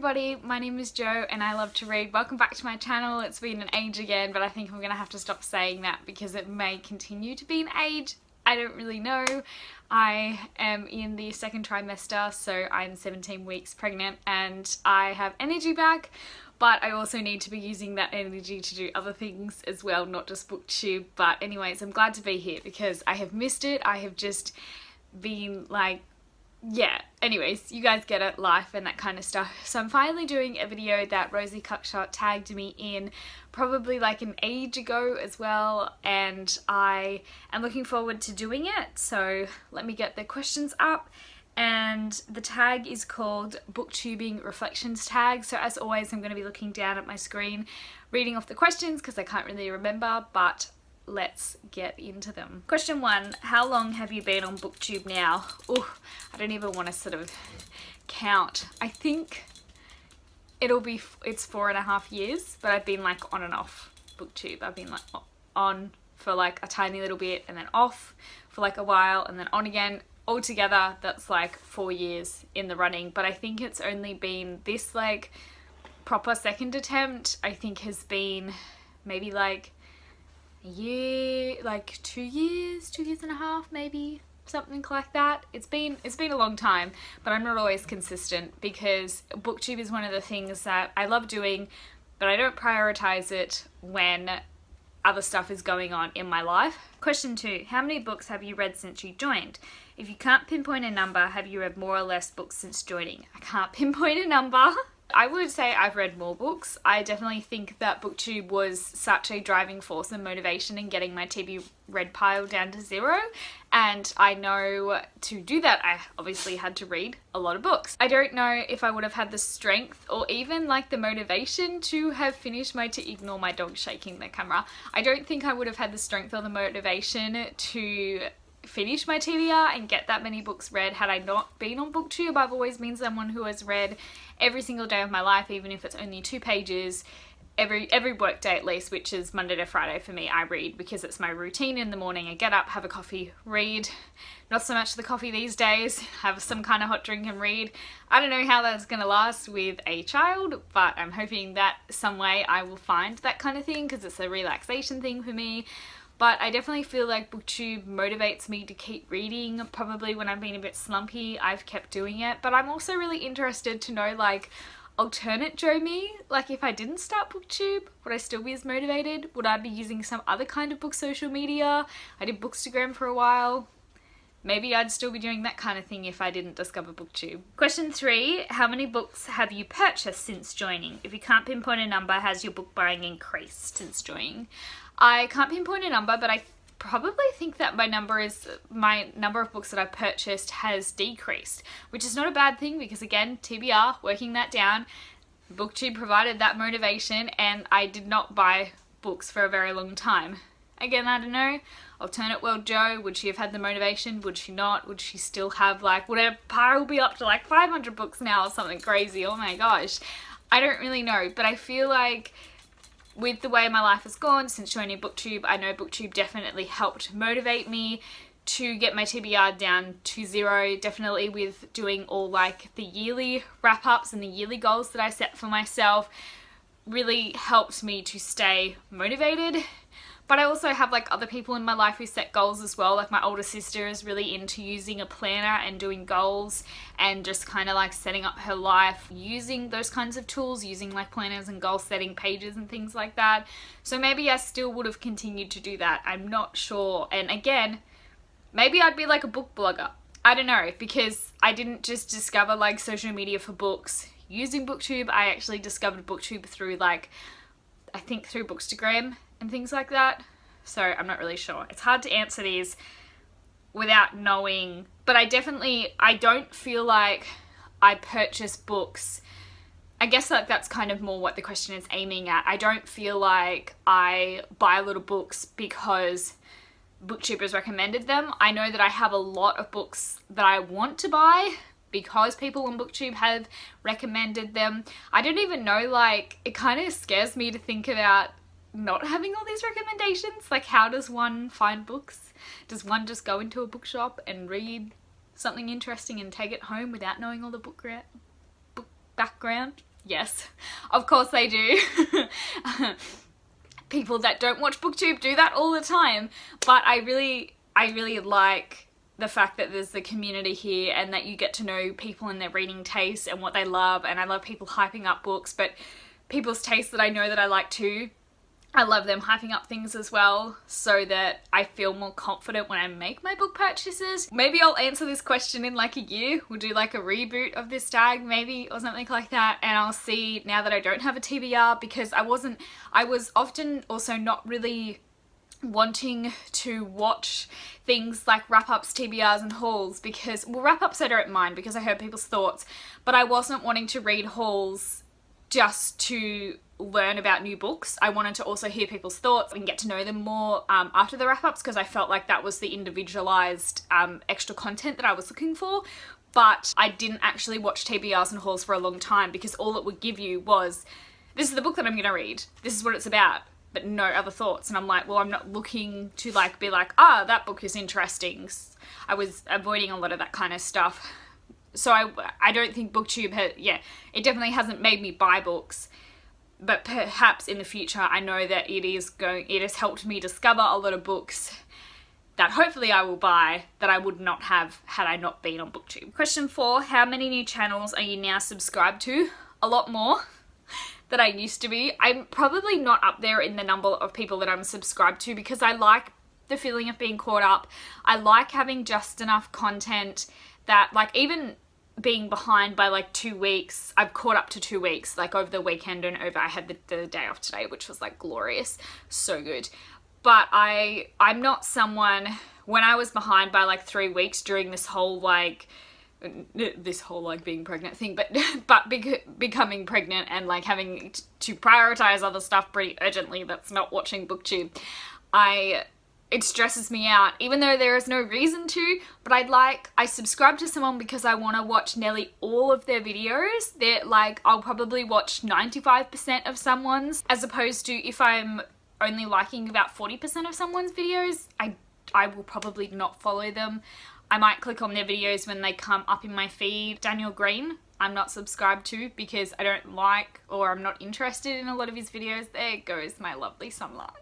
everybody, my name is Jo and I love to read. Welcome back to my channel. It's been an age again, but I think I'm gonna have to stop saying that because it may continue to be an age. I don't really know. I am in the second trimester, so I'm 17 weeks pregnant and I have energy back, but I also need to be using that energy to do other things as well, not just booktube. But anyways, I'm glad to be here because I have missed it. I have just been like, yeah, anyways, you guys get it, life and that kind of stuff. So I'm finally doing a video that Rosie Cuckshot tagged me in probably like an age ago as well, and I am looking forward to doing it. So let me get the questions up, and the tag is called Booktubing Reflections Tag. So as always, I'm going to be looking down at my screen reading off the questions because I can't really remember, but let's get into them. Question 1, how long have you been on booktube now? Oh, I don't even want to sort of count. I think it's 4.5 years, but I've been like on and off booktube. I've been like on for like a tiny little bit and then off for like a while and then on again. Altogether that's like 4 years in the running, but I think it's only been this like proper second attempt I think has been maybe like a year, like 2 years, 2.5 years maybe, something like that. It's been a long time, but I'm not always consistent because booktube is one of the things that I love doing, but I don't prioritize it when other stuff is going on in my life. Question 2, how many books have you read since you joined? If you can't pinpoint a number, have you read more or less books since joining? I can't pinpoint a number. I would say I've read more books. I definitely think that booktube was such a driving force and motivation in getting my TB read pile down to 0, and I know to do that I obviously had to read a lot of books. I don't know if I would have had the strength or even like the motivation to have finished my ignore my dog shaking the camera. I don't think I would have had the strength or the motivation to finish my TBR and get that many books read had I not been on booktube. I've always been someone who has read every single day of my life, even if it's only 2 pages every work day at least, which is Monday to Friday for me. I read because it's my routine in the morning. I get up, have a coffee, read. Not so much the coffee these days, have some kind of hot drink and read. I don't know how that's gonna last with a child, but I'm hoping that some way I will find that kind of thing because it's a relaxation thing for me. But I definitely feel like booktube motivates me to keep reading. Probably when I've been a bit slumpy, I've kept doing it. But I'm also really interested to know like alternate Jo me. Like if I didn't start booktube, would I still be as motivated? Would I be using some other kind of book social media? I did Bookstagram for a while. Maybe I'd still be doing that kind of thing if I didn't discover booktube. Question 3, how many books have you purchased since joining? If you can't pinpoint a number, has your book buying increased since joining? I can't pinpoint a number, but I probably think that my number of books that I've purchased has decreased, which is not a bad thing because again, TBR, working that down, booktube provided that motivation and I did not buy books for a very long time. Again, I don't know, alternate world Jo, would she have had the motivation? Would she not? Would she still have like, whatever, pile will be up to like 500 books now or something crazy, oh my gosh. I don't really know, but I feel like with the way my life has gone since joining booktube, I know booktube definitely helped motivate me to get my TBR down to 0, definitely with doing all like the yearly wrap-ups and the yearly goals that I set for myself really helped me to stay motivated. But I also have like other people in my life who set goals as well. Like my older sister is really into using a planner and doing goals and just kind of like setting up her life using those kinds of tools, using like planners and goal setting pages and things like that. So maybe I still would have continued to do that. I'm not sure. And again, maybe I'd be like a book blogger. I don't know, because I didn't just discover like social media for books using booktube. I actually discovered booktube through like, I think through Bookstagram and things like that. So I'm not really sure. It's hard to answer these without knowing, but I don't feel like I purchase books. I guess like that's kind of more what the question is aiming at. I don't feel like I buy a lot of books because booktubers recommended them. I know that I have a lot of books that I want to buy because people on booktube have recommended them. I don't even know, like, it kind of scares me to think about not having all these recommendations. Like, how does one find books? Does one just go into a bookshop and read something interesting and take it home without knowing all the book background? Yes, of course they do. People that don't watch BookTube do that all the time, but I really like the fact that there's the community here and that you get to know people and their reading tastes and what they love, and I love people hyping up books, but people's tastes that I know that I like too, I love them hyping up things as well, so that I feel more confident when I make my book purchases. Maybe I'll answer this question in like a year. We'll do like a reboot of this tag maybe, or something like that, and I'll see now that I don't have a TBR, because I was often also not really wanting to watch things like wrap-ups, TBRs and hauls, because, well, wrap-ups I don't mind because I heard people's thoughts, but I wasn't wanting to read hauls just to learn about new books. I wanted to also hear people's thoughts and get to know them more after the wrap-ups, because I felt like that was the individualized extra content that I was looking for. But I didn't actually watch TBRs and hauls for a long time, because all it would give you was, this is the book that I'm gonna read, this is what it's about, but no other thoughts. And I'm like, well, I'm not looking to like be like, ah, that book is interesting. I was avoiding a lot of that kind of stuff. So I don't think BookTube has, yeah, it definitely hasn't made me buy books, but perhaps in the future I know that it has helped me discover a lot of books that hopefully I will buy that I would not have had I not been on BookTube. Question 4, how many new channels are you now subscribed to? A lot more than I used to be. I'm probably not up there in the number of people that I'm subscribed to, because I like the feeling of being caught up. I like having just enough content that, like, even being behind by like 2 weeks, I've caught up to 2 weeks, like over the weekend and over, I had the day off today, which was like glorious, so good. But I'm not someone, when I was behind by like 3 weeks during this whole like being pregnant thing, but becoming pregnant and like having to prioritize other stuff pretty urgently, that's not watching BookTube, it stresses me out, even though there is no reason to. But I subscribe to someone because I want to watch nearly all of their videos. They're like, I'll probably watch 95% of someone's, as opposed to if I'm only liking about 40% of someone's videos, I will probably not follow them. I might click on their videos when they come up in my feed. Daniel Green, I'm not subscribed to because I don't like, or I'm not interested in a lot of his videos. There goes my lovely sunlight.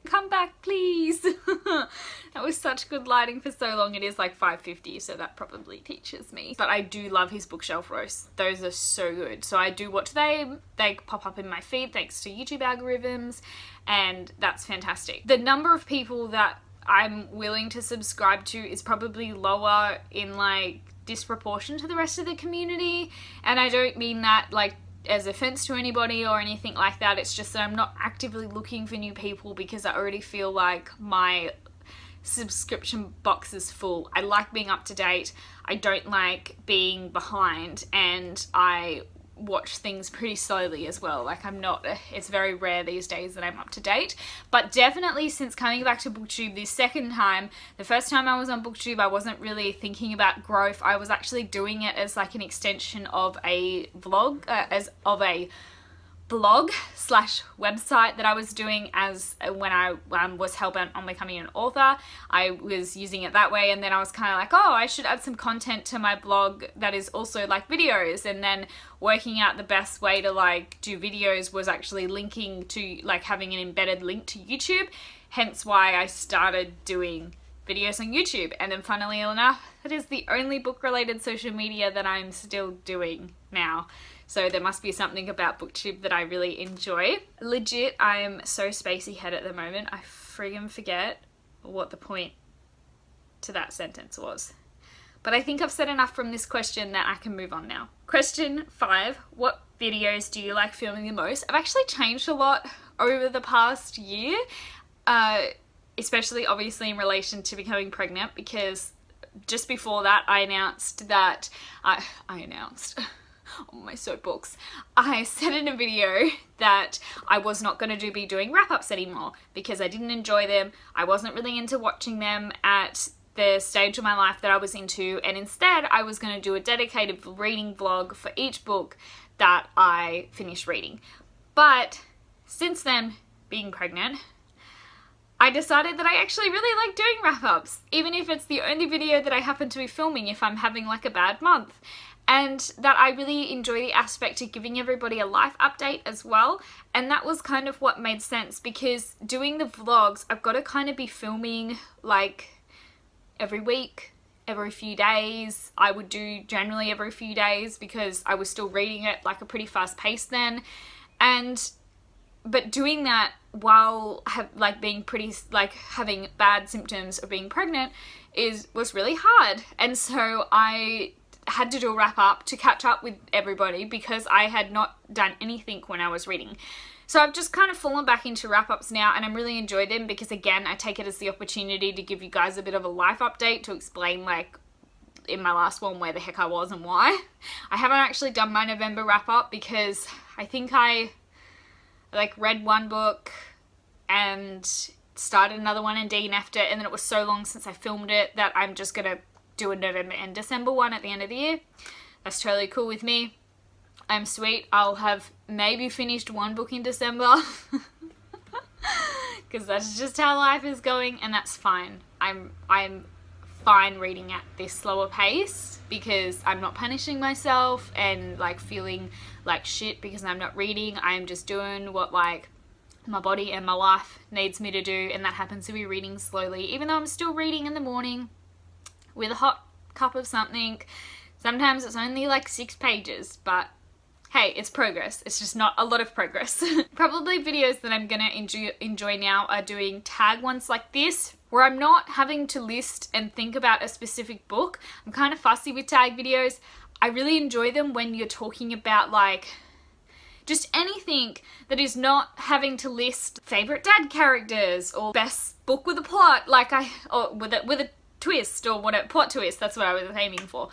Come back, please. That was such good lighting for so long. It is like 5:50, so that probably teaches me. But I do love his bookshelf roasts. Those are so good. So I do watch them. They pop up in my feed thanks to YouTube algorithms, and that's fantastic. The number of people that I'm willing to subscribe to is probably lower in like disproportion to the rest of the community, and I don't mean that like as offense to anybody or anything like that. It's just that I'm not actively looking for new people because I already feel like my subscription box is full. I like being up to date. I don't like being behind, and I watch things pretty slowly as well. Like it's very rare these days that I'm up to date, but definitely since coming back to BookTube this second time, the first time I was on BookTube I wasn't really thinking about growth. I was actually doing it as like an extension of a vlog, blog slash website that I was doing as when I was hellbent on becoming an author. I was using it that way, and then I was kind of like, oh, I should add some content to my blog that is also like videos, and then working out the best way to like do videos was actually linking to like having an embedded link to YouTube, hence why I started doing videos on YouTube. And then funnily enough, that is the only book related social media that I'm still doing now. So there must be something about BookTube that I really enjoy. Legit, I'm so spacey head at the moment. I friggin' forget what the point to that sentence was. But I think I've said enough from this question that I can move on now. Question 5, what videos do you like filming the most? I've actually changed a lot over the past year, especially obviously in relation to becoming pregnant, because just before that I announced that, on my soapbox, I said in a video that I was not going to be doing wrap-ups anymore because I didn't enjoy them. I wasn't really into watching them at the stage of my life that I was into, and instead I was going to do a dedicated reading vlog for each book that I finished reading. But since then, being pregnant, I decided that I actually really like doing wrap-ups, even if it's the only video that I happen to be filming if I'm having like a bad month. and that I really enjoy the aspect of giving everybody a life update as well. And that was kind of what made sense, because doing the vlogs, I've got to kind of be filming like every week, every few days. I would do generally every few days because I was still reading it like a pretty fast pace then. But doing that while being pretty, like, having bad symptoms of being pregnant was really hard. And so I had to do a wrap up to catch up with everybody because I had not done anything when I was reading. So I've just kind of fallen back into wrap-ups now, and I really enjoy them because, again, I take it as the opportunity to give you guys a bit of a life update, to explain, like, in my last one where the heck I was and why. I haven't actually done my November wrap-up because I think I like read one book and started another one and DNF'd it, and then it was so long since I filmed it that I'm just gonna do a November and December one at the end of the year. That's totally cool with me. I'm sweet. I'll have maybe finished one book in December because that's just how life is going, and that's fine. I'm fine reading at this slower pace because I'm not punishing myself and like feeling like shit because I'm not reading. I'm just doing what like my body and my life needs me to do, and that happens to be reading slowly, even though I'm still reading in the morning with a hot cup of something. Sometimes it's only like 6 pages, but hey, it's progress. It's just not a lot of progress. Probably videos that I'm gonna enjoy now are doing tag ones like this, where I'm not having to list and think about a specific book. I'm kind of fussy with tag videos. I really enjoy them when you're talking about like just anything that is not having to list favorite dad characters or best book with a plot, or with a twist, or what a plot twist. That's what I was aiming for.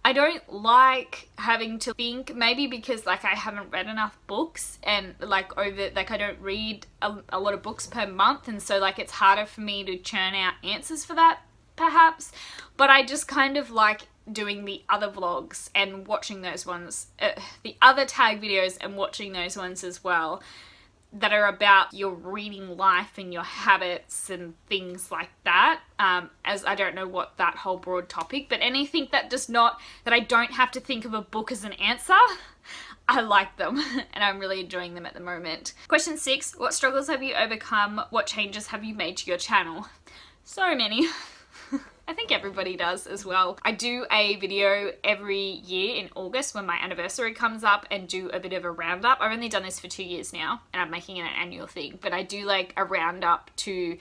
I don't like having to think, maybe because like I haven't read enough books, and like I don't read a lot of books per month, and so like it's harder for me to churn out answers for that perhaps. But I just kind of like doing the other vlogs and watching those ones, the other tag videos and watching those ones as well, that are about your reading life and your habits and things like that. As I don't know what that whole broad topic, but anything that I don't have to think of a book as an answer, I like them and I'm really enjoying them at the moment. Question 6, what struggles have you overcome? What changes have you made to your channel? So many. I think everybody does as well. I do a video every year in August when my anniversary comes up and do a bit of a roundup. I've only done this for 2 years now and I'm making it an annual thing, but I do like a roundup to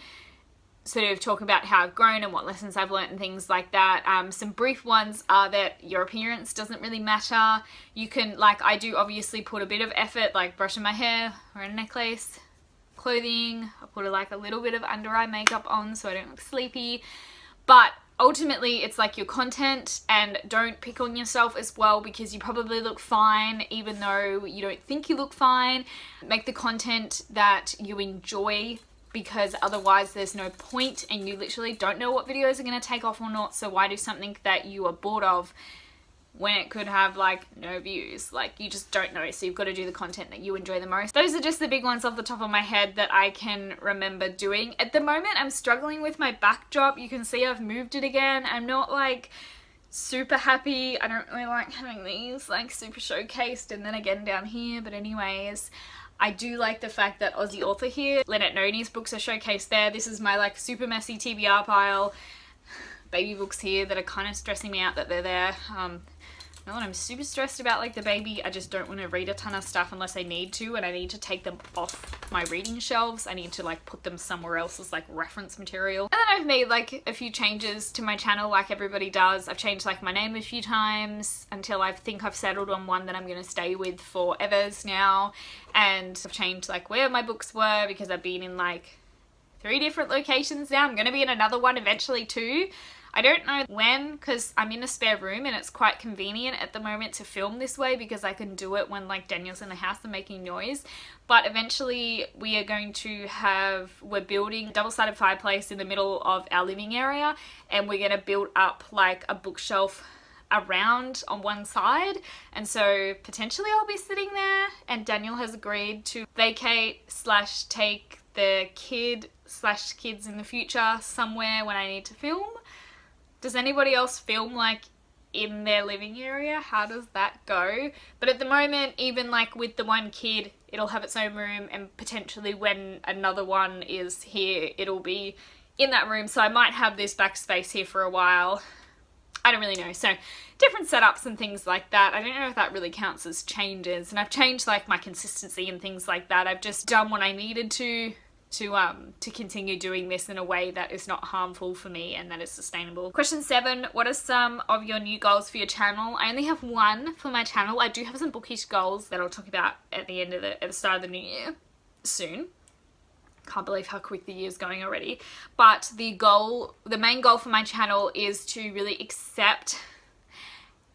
sort of talk about how I've grown and what lessons I've learned and things like that. Some brief ones are that your appearance doesn't really matter. You can, like, I do obviously put a bit of effort, like brushing my hair, wearing a necklace, clothing. I put like a little bit of under eye makeup on so I don't look sleepy. But ultimately it's like your content, and don't pick on yourself as well because you probably look fine even though you don't think you look fine. Make the content that you enjoy, because otherwise there's no point and you literally don't know what videos are going to take off or not. So why do something that you are bored of when it could have like no views? Like, you just don't know, so you've got to do the content that you enjoy the most. Those are just the big ones off the top of my head that I can remember doing. At the moment I'm struggling with my backdrop. You can see I've moved it again. I'm not like super happy. I don't really like having these like super showcased and then again down here, but anyways, I do like the fact that Aussie author here, Leonard Noni's books are showcased there. This is my like super messy TBR pile. Baby books here that are kind of stressing me out that they're there. Not that I'm super stressed about like the baby, I just don't want to read a ton of stuff unless I need to, and I need to take them off my reading shelves. I need to like put them somewhere else as like reference material. And then I've made like a few changes to my channel like everybody does. I've changed like my name a few times until I think I've settled on one that I'm going to stay with forever now. And I've changed like where my books were because I've been in like 3 different locations now. I'm going to be in another one eventually too. I don't know when, because I'm in a spare room and it's quite convenient at the moment to film this way because I can do it when like Daniel's in the house and making noise. But eventually we are going to we're building a double-sided fireplace in the middle of our living area, and we're going to build up like a bookshelf around on one side, and so potentially I'll be sitting there, and Daniel has agreed to vacate / take the kids in the future somewhere when I need to film. Does anybody else film like in their living area. How does that go? But at the moment, even like with the one kid, it'll have its own room, and potentially when another one is here, it'll be in that room. So I might have this backspace here for a while. I don't really know. So different setups and things like that. I don't know if that really counts as changes. And I've changed like my consistency and things like that. I've just done what I needed to continue doing this in a way that is not harmful for me and that is sustainable. Question 7, what are some of your new goals for your channel? I only have one for my channel. I do have some bookish goals that I'll talk about at the start of the new year soon. Can't believe how quick the year's going already. But the main goal for my channel is to really accept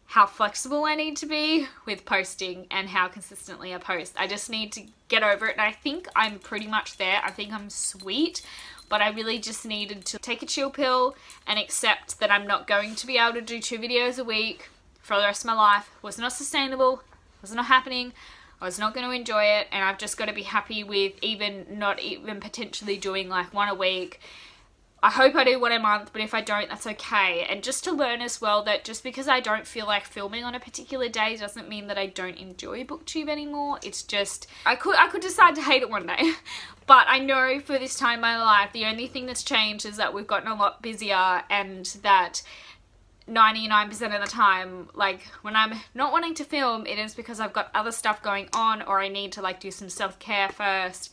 how flexible I need to be with posting and how consistently I post. I just need to get over it, and I think I'm pretty much there. I think I'm sweet, but I really just needed to take a chill pill and accept that I'm not going to be able to do 2 videos a week for the rest of my life. It was not sustainable, it was not happening, I was not going to enjoy it, and I've just got to be happy with not even potentially doing like 1 a week. I hope I do 1 a month, but if I don't, that's okay. And just to learn as well that just because I don't feel like filming on a particular day doesn't mean that I don't enjoy booktube anymore. It's just, I could decide to hate it one day. But I know for this time in my life, the only thing that's changed is that we've gotten a lot busier, and that 99% of the time, like when I'm not wanting to film, it is because I've got other stuff going on, or I need to like do some self-care first.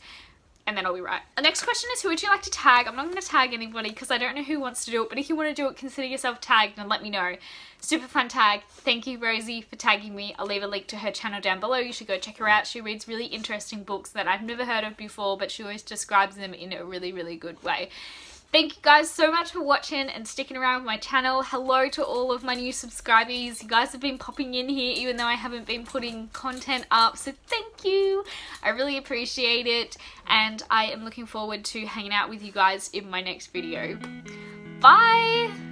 And then I'll be right. The next question is, who would you like to tag? I'm not going to tag anybody because I don't know who wants to do it, but if you want to do it, consider yourself tagged and let me know. Super fun tag. Thank you, Rosie, for tagging me. I'll leave a link to her channel down below. You should go check her out. She reads really interesting books that I've never heard of before, but she always describes them in a really, really good way. Thank you guys so much for watching and sticking around with my channel. Hello to all of my new subscribers. You guys have been popping in here even though I haven't been putting content up, so thank you. I really appreciate it, and I am looking forward to hanging out with you guys in my next video. Bye!